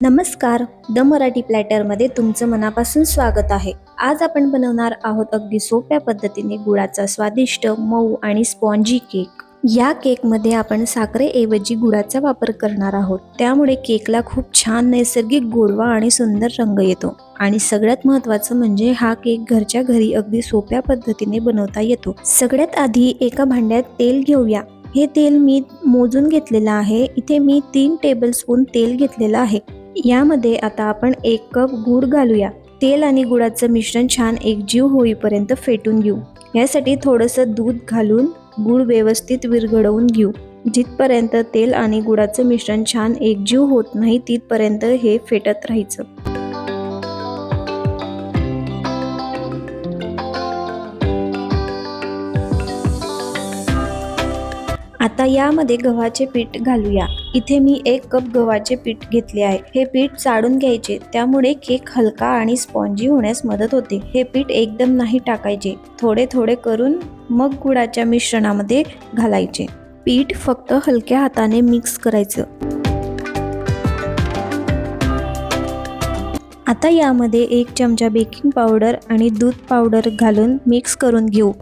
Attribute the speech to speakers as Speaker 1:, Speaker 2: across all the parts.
Speaker 1: नमस्कार, द मराठी प्लॅटरमध्ये तुमचं मनापासून स्वागत आहे. आज आपण बनवणार आहोत अगदी सोप्या पद्धतीने गुळाचा स्वादिष्ट, मऊ आणि स्पॉन्जी केक. या केकमध्ये आपण साखरेऐवजी गुळाचा वापर करणार आहोत. त्यामुळे केकला खूप छान नैसर्गिक गोडवा आणि सुंदर रंग येतो. आणि सगळ्यात महत्त्वाचं म्हणजे हा केक घरच्या घरी अगदी सोप्या पद्धतीने बनवता येतो. सगळ्यात आधी एका भांड्यात तेल घेऊया. हे तेल मी मोजून घेतलेलं आहे. इथे मी 3 टेबलस्पून तेल घेतलेलं आहे. यामध्ये आता आपण 1 कप गूळ घालूया. तेल आणि गुळाचं मिश्रण छान एकजीव होईपर्यंत फेटून घेऊ. यासाठी थोडंसं दूध घालून गूळ व्यवस्थित विरघळवून घेऊ. जिथपर्यंत तेल आणि गुळाचं मिश्रण छान एकजीव होत नाही तिथपर्यंत हे फेटत राहायचं. आता यामध्ये गव्हाचे पीठ घालूया. इथे मी 1 कप गव्हाचे पीठ घेतले आहे. हे पीठ चाळून घ्यायचे, त्यामुळे केक हलका आणि स्पॉन्जी होण्यास मदत होते. हे पीठ एकदम नाही टाकायचे, थोडे थोडे करून मग गुळाच्या मिश्रणामध्ये घालायचे. पीठ फक्त हलक्या हाताने मिक्स करायचं. आता यामध्ये 1 चमचा बेकिंग पावडर आणि दूध पावडर घालून मिक्स करून घेऊ.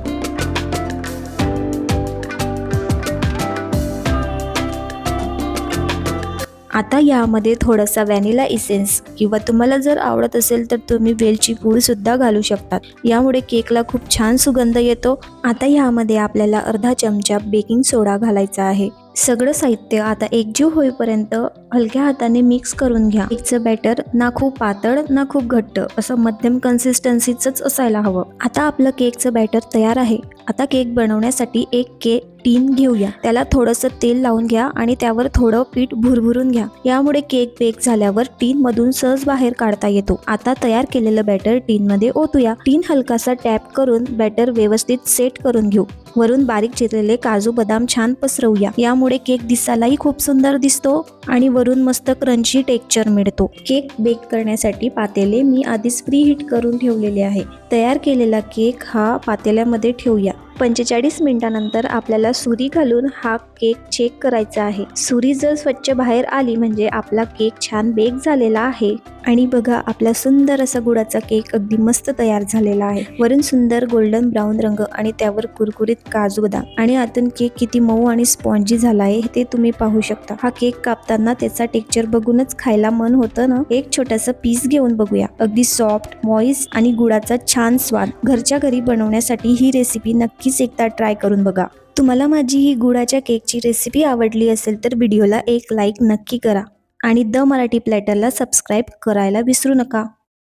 Speaker 1: आता यामध्ये थोडासा व्हॅनिला इसेन्स किंवा तुम्हाला जर आवडत असेल तर तुम्ही वेलची पूड सुद्धा घालू शकतात. यामुळे केकला खूप छान सुगंध येतो. आता यामध्ये आपल्याला अर्धा चमचा बेकिंग सोडा घालायचा आहे. सगळं साहित्य आता एकजीव होईपर्यंत हलक्या हाताने मिक्स करून घ्या. केकचं बॅटर ना खूप पातळ ना खूप घट्ट, असं मध्यम कन्सिस्टन्सीच असायला हवं. आता आपलं केकचं बॅटर तयार आहे. आता केक बनवण्यासाठी एक केक टीन घेऊया. त्याला थोडंसं तेल लावून घ्या आणि त्यावर थोडं पीठ भुरभुरून घ्या. यामुळे केक बेक झाल्यावर टीन मधून सहज बाहेर काढता येतो. आता तयार केलेलं बॅटर टीन मध्ये ओतूया. टीन हलकासा टॅप करून बॅटर व्यवस्थित सेट करून घेऊ. वरून बारीक चिरलेले काजू बदाम छान पसरवूया. यामुळे केक दिसायलाही खूप सुंदर दिसतो आणि वरून मस्त क्रंची टेक्स्चर मिळतो. केक बेक करण्यासाठी पातेले मी आधीच प्री हीट करून ठेवलेले आहे. तयार केलेला केक हा पातेल्यामध्ये ठेवूया. 45 मिनिटांनंतर आपल्याला सुरी घालून हा केक चेक करायचा आहे. सुरी जर स्वच्छ बाहेर आली म्हणजे आपला केक छान बेक झालेला आहे. आणि बघा, आपला सुंदर असा गुळाचा केक अगदी मस्त तयार झालेला आहे. वरून सुंदर गोल्डन ब्राऊन रंग आणि त्यावर कुरकुरीत काजू बदाम आणि आतून केक किती मऊ आणि स्पॉन्जी झाला आहे ते तुम्ही पाहू शकता. हा केक कापताना त्याचा टेक्स्चर बघूनच खायला मन होतं ना. एक छोटासा पीस घेऊन बघूया. अगदी सॉफ्ट, मॉइस्ट आणि गुळाचा छान स्वाद. घरच्या घरी बनवण्यासाठी ही रेसिपी नक्कीच एकदा ट्राय करून बघा. तुम्हाला माझी ही गुळाच्या केकची रेसिपी आवडली असेल तर व्हिडिओला एक लाईक नक्की करा आणि द मराठी प्लॅटरला सबस्क्राईब करायला विसरू नका.